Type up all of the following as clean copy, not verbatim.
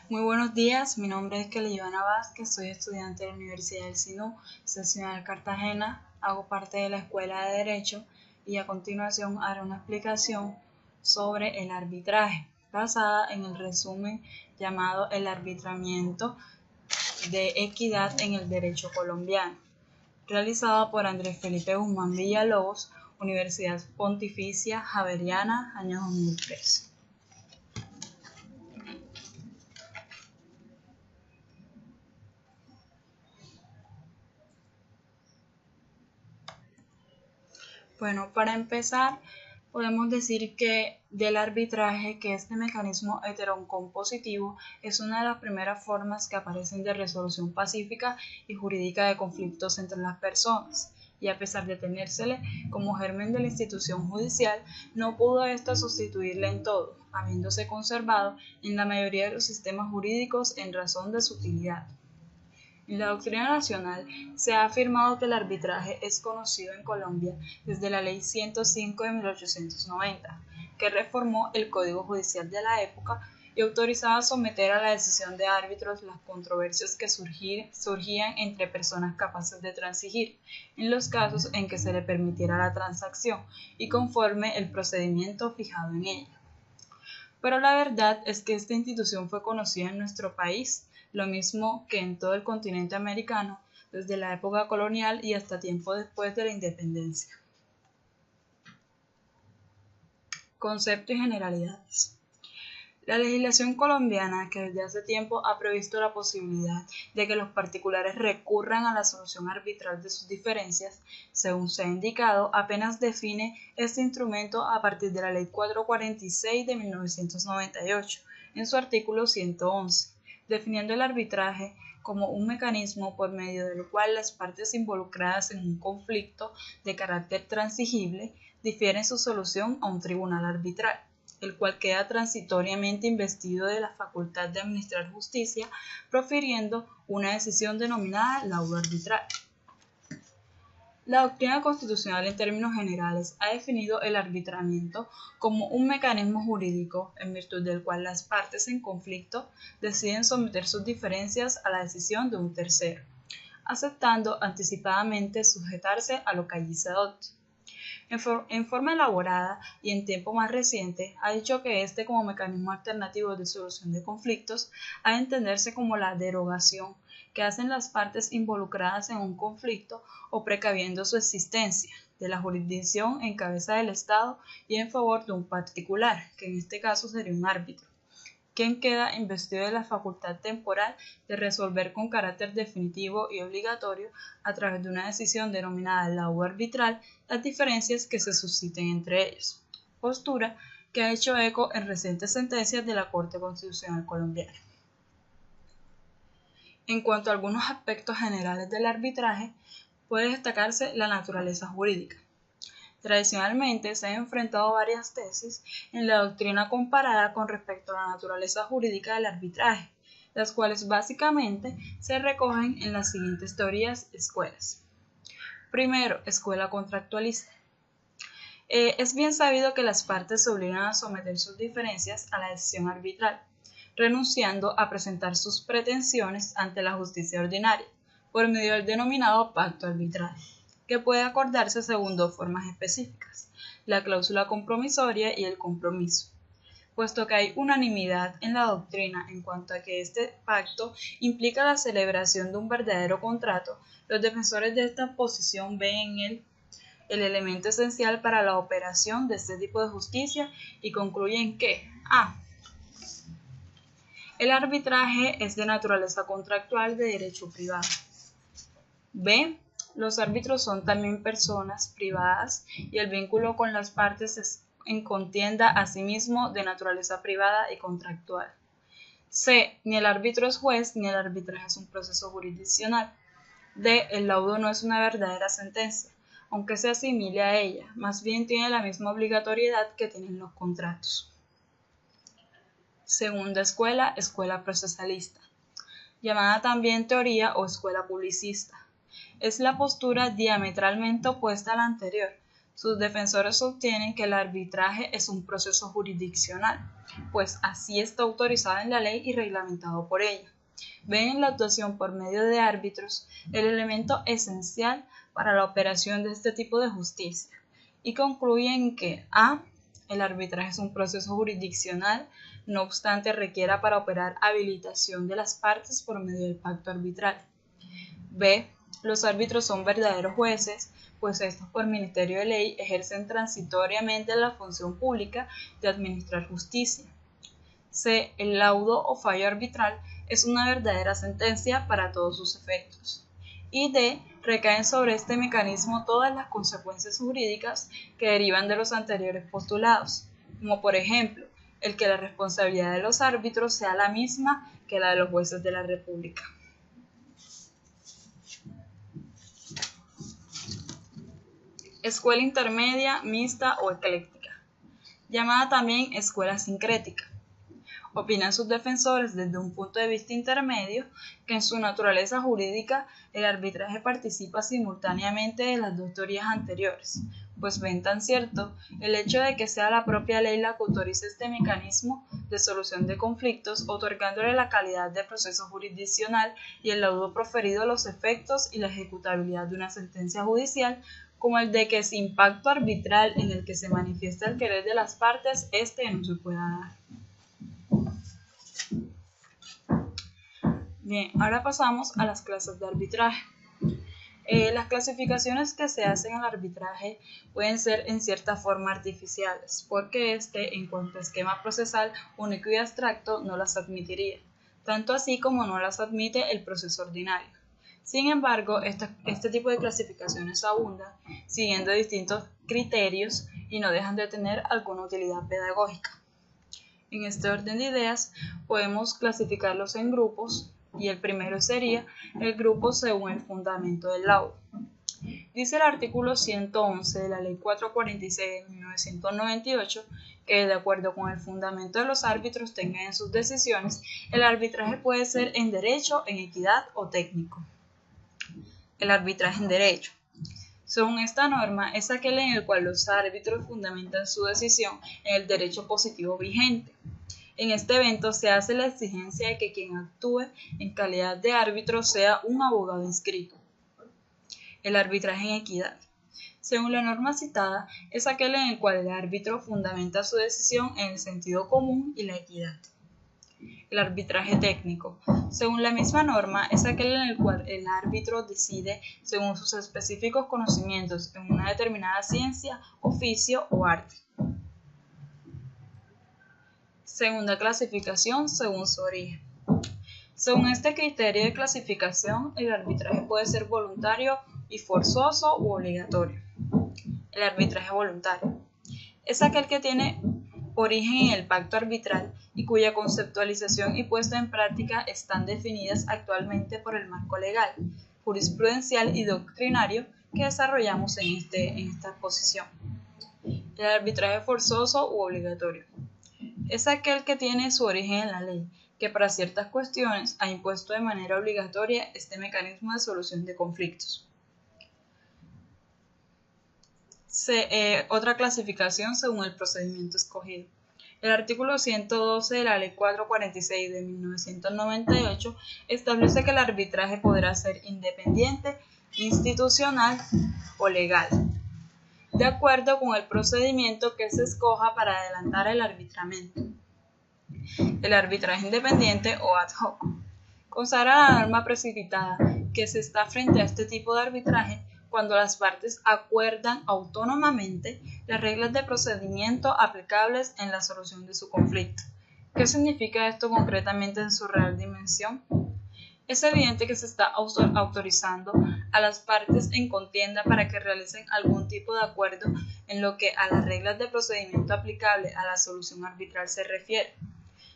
Muy buenos días, mi nombre es Kellyvana Vázquez, soy estudiante de la Universidad del SINU, seccional Cartagena, hago parte de la Escuela de Derecho y a continuación haré una explicación sobre el arbitraje, basada en el resumen llamado El arbitramiento de equidad en el derecho colombiano, realizado por Andrés Felipe Guzmán Villalobos, Universidad Pontificia Javeriana, año 2003. Bueno, para empezar, podemos decir que del arbitraje, que este mecanismo heterocompositivo es una de las primeras formas que aparecen de resolución pacífica y jurídica de conflictos entre las personas. Y a pesar de tenérsele como germen de la institución judicial, no pudo ésta sustituirla en todo, habiéndose conservado en la mayoría de los sistemas jurídicos en razón de su utilidad. En la doctrina nacional se ha afirmado que el arbitraje es conocido en Colombia desde la Ley 105 de 1890, que reformó el Código Judicial de la época y autorizaba someter a la decisión de árbitros las controversias que surgían entre personas capaces de transigir, en los casos en que se le permitiera la transacción y conforme el procedimiento fijado en ella. Pero la verdad es que esta institución fue conocida en nuestro país, lo mismo que en todo el continente americano, desde la época colonial y hasta tiempo después de la independencia. Conceptos y generalidades. La legislación colombiana, que desde hace tiempo ha previsto la posibilidad de que los particulares recurran a la solución arbitral de sus diferencias, según se ha indicado, apenas define este instrumento a partir de la Ley 446 de 1998, en su artículo 111, definiendo el arbitraje como un mecanismo por medio del cual las partes involucradas en un conflicto de carácter transigible difieren su solución a un tribunal arbitral, el cual queda transitoriamente investido de la facultad de administrar justicia, profiriendo una decisión denominada laudo arbitral. La doctrina constitucional en términos generales ha definido el arbitramiento como un mecanismo jurídico en virtud del cual las partes en conflicto deciden someter sus diferencias a la decisión de un tercero, aceptando anticipadamente sujetarse a lo que allí se adopte. En forma elaborada y en tiempo más reciente, ha dicho que este como mecanismo alternativo de solución de conflictos ha de entenderse como la derogación que hacen las partes involucradas en un conflicto o precaviendo su existencia de la jurisdicción en cabeza del Estado y en favor de un particular, que en este caso sería un árbitro, quien queda investido de la facultad temporal de resolver con carácter definitivo y obligatorio, a través de una decisión denominada laudo arbitral, las diferencias que se susciten entre ellos, postura que ha hecho eco en recientes sentencias de la Corte Constitucional colombiana. En cuanto a algunos aspectos generales del arbitraje, puede destacarse la naturaleza jurídica. Tradicionalmente se han enfrentado varias tesis en la doctrina comparada con respecto a la naturaleza jurídica del arbitraje, las cuales básicamente se recogen en las siguientes teorías escuelas. Primero, escuela contractualista. Es bien sabido que las partes se obligan a someter sus diferencias a la decisión arbitral, renunciando a presentar sus pretensiones ante la justicia ordinaria, por medio del denominado pacto arbitral, que puede acordarse según dos formas específicas, la cláusula compromisoria y el compromiso. Puesto que hay unanimidad en la doctrina en cuanto a que este pacto implica la celebración de un verdadero contrato, los defensores de esta posición ven en él el elemento esencial para la operación de este tipo de justicia y concluyen que a. El arbitraje es de naturaleza contractual de derecho privado. B. Los árbitros son también personas privadas y el vínculo con las partes es en contienda asimismo de naturaleza privada y contractual. C. Ni el árbitro es juez ni el arbitraje es un proceso jurisdiccional. D. El laudo no es una verdadera sentencia, aunque se asimile a ella, más bien tiene la misma obligatoriedad que tienen los contratos. Segunda escuela, escuela procesalista, llamada también teoría o escuela publicista. Es la postura diametralmente opuesta a la anterior, Sus defensores sostienen que el arbitraje es un proceso jurisdiccional, pues así está autorizado en la ley y reglamentado por ella. Ven en la actuación por medio de árbitros el elemento esencial para la operación de este tipo de justicia y concluyen que a. El arbitraje es un proceso jurisdiccional, no obstante requiera para operar habilitación de las partes por medio del pacto arbitral. B. Los árbitros son verdaderos jueces, pues estos por ministerio de ley ejercen transitoriamente la función pública de administrar justicia. C. El laudo o fallo arbitral es una verdadera sentencia para todos sus efectos. Y D. Recaen sobre este mecanismo todas las consecuencias jurídicas que derivan de los anteriores postulados, como por ejemplo, el que la responsabilidad de los árbitros sea la misma que la de los jueces de la República. Escuela intermedia, mixta o ecléctica, llamada también escuela sincrética. Opinan sus defensores desde un punto de vista intermedio que en su naturaleza jurídica el arbitraje participa simultáneamente de las dos teorías anteriores, pues ven tan cierto el hecho de que sea la propia ley la que autorice este mecanismo de solución de conflictos, otorgándole la calidad de proceso jurisdiccional y el laudo proferido los efectos y la ejecutabilidad de una sentencia judicial, como el de que sin pacto arbitral en el que se manifiesta el querer de las partes, este no se pueda dar. Bien, ahora pasamos a las clases de arbitraje. Las clasificaciones que se hacen al arbitraje pueden ser en cierta forma artificiales, porque en cuanto a esquema procesal único y abstracto, no las admitiría, tanto así como no las admite el proceso ordinario. Sin embargo, este tipo de clasificaciones abundan, siguiendo distintos criterios y no dejan de tener alguna utilidad pedagógica. En este orden de ideas, podemos clasificarlos en grupos, y el primero sería el grupo según el fundamento del laudo. Dice el artículo 111 de la Ley 446 de 1998 que, de acuerdo con el fundamento de los árbitros tengan en sus decisiones, el arbitraje puede ser en derecho, en equidad o técnico. El arbitraje en derecho. Según esta norma, es aquel en el cual los árbitros fundamentan su decisión en el derecho positivo vigente. En este evento se hace la exigencia de que quien actúe en calidad de árbitro sea un abogado inscrito. El arbitraje en equidad. Según la norma citada, es aquel en el cual el árbitro fundamenta su decisión en el sentido común y la equidad. El arbitraje técnico. Según la misma norma, es aquel en el cual el árbitro decide según sus específicos conocimientos en una determinada ciencia, oficio o arte. Segunda clasificación, según su origen. Según este criterio de clasificación, el arbitraje puede ser voluntario y forzoso u obligatorio. El arbitraje voluntario es aquel que tiene origen en el pacto arbitral y cuya conceptualización y puesta en práctica están definidas actualmente por el marco legal, jurisprudencial y doctrinario que desarrollamos en esta exposición. El arbitraje forzoso u obligatorio es aquel que tiene su origen en la ley, que para ciertas cuestiones ha impuesto de manera obligatoria este mecanismo de solución de conflictos. Otra clasificación según el procedimiento escogido. El artículo 112 de la Ley 446 de 1998 establece que el arbitraje podrá ser independiente, institucional o legal, de acuerdo con el procedimiento que se escoja para adelantar el arbitramiento. El arbitraje independiente o ad hoc consagra la norma precipitada que se está frente a este tipo de arbitraje cuando las partes acuerdan autónomamente las reglas de procedimiento aplicables en la solución de su conflicto. ¿Qué significa esto concretamente en su real dimensión? Es evidente que se está autorizando a las partes en contienda para que realicen algún tipo de acuerdo en lo que a las reglas de procedimiento aplicable a la solución arbitral se refiere.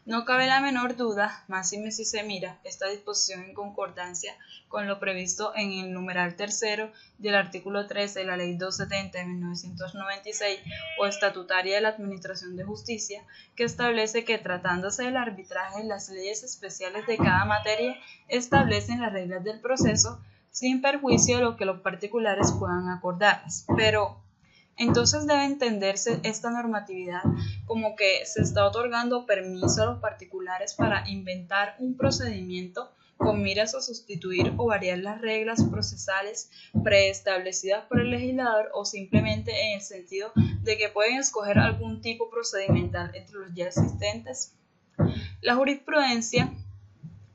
No cabe la menor duda, máxime si se mira esta disposición en concordancia con lo previsto en el numeral tercero del artículo 13 de la Ley 270 de 1996 o estatutaria de la Administración de Justicia, que establece que tratándose del arbitraje, las leyes especiales de cada materia establecen las reglas del proceso sin perjuicio de lo que los particulares puedan acordarlas. Pero, Entonces debe entenderse esta normatividad como que se está otorgando permiso a los particulares para inventar un procedimiento con miras a sustituir o variar las reglas procesales preestablecidas por el legislador, o simplemente en el sentido de que pueden escoger algún tipo procedimental entre los ya existentes. La jurisprudencia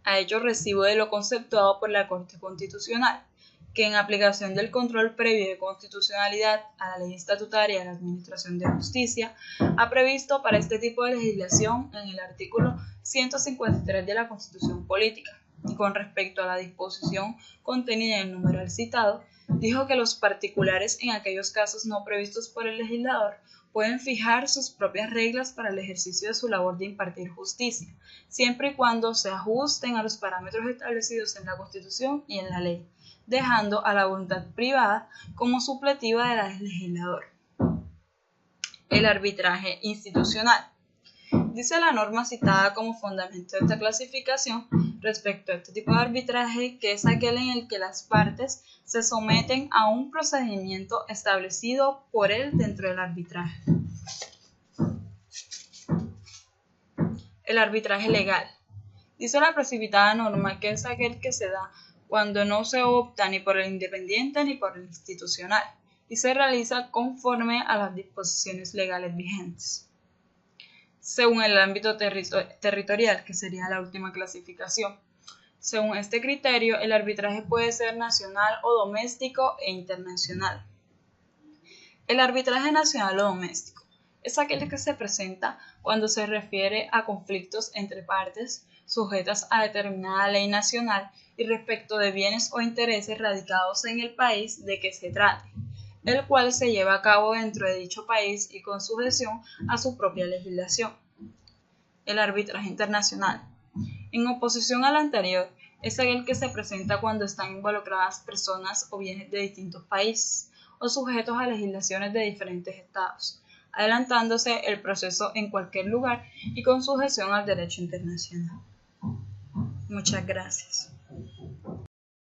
ha hecho recibo de lo conceptuado por la Corte Constitucional, que en aplicación del control previo de constitucionalidad a la ley estatutaria de la Administración de Justicia, ha previsto para este tipo de legislación en el artículo 153 de la Constitución Política. Y con respecto a la disposición contenida en el numeral citado, dijo que los particulares, en aquellos casos no previstos por el legislador, pueden fijar sus propias reglas para el ejercicio de su labor de impartir justicia, siempre y cuando se ajusten a los parámetros establecidos en la Constitución y en la ley, dejando a la voluntad privada como supletiva de la del legislador. El arbitraje institucional. Dice la norma citada como fundamento de esta clasificación respecto a este tipo de arbitraje que es aquel en el que las partes se someten a un procedimiento establecido por él dentro del arbitraje. El arbitraje legal. Dice la precipitada norma que es aquel que se da cuando no se opta ni por el independiente ni por el institucional y se realiza conforme a las disposiciones legales vigentes. Según el ámbito territorial, que sería la última clasificación. Según este criterio, el arbitraje puede ser nacional o doméstico e internacional. El arbitraje nacional o doméstico es aquel que se presenta cuando se refiere a conflictos entre partes sujetas a determinada ley nacional y respecto de bienes o intereses radicados en el país de que se trate, el cual se lleva a cabo dentro de dicho país y con sujeción a su propia legislación. El arbitraje internacional. En oposición al anterior, es aquel que se presenta cuando están involucradas personas o bienes de distintos países o sujetos a legislaciones de diferentes estados, adelantándose el proceso en cualquier lugar y con sujeción al derecho internacional. Muchas gracias.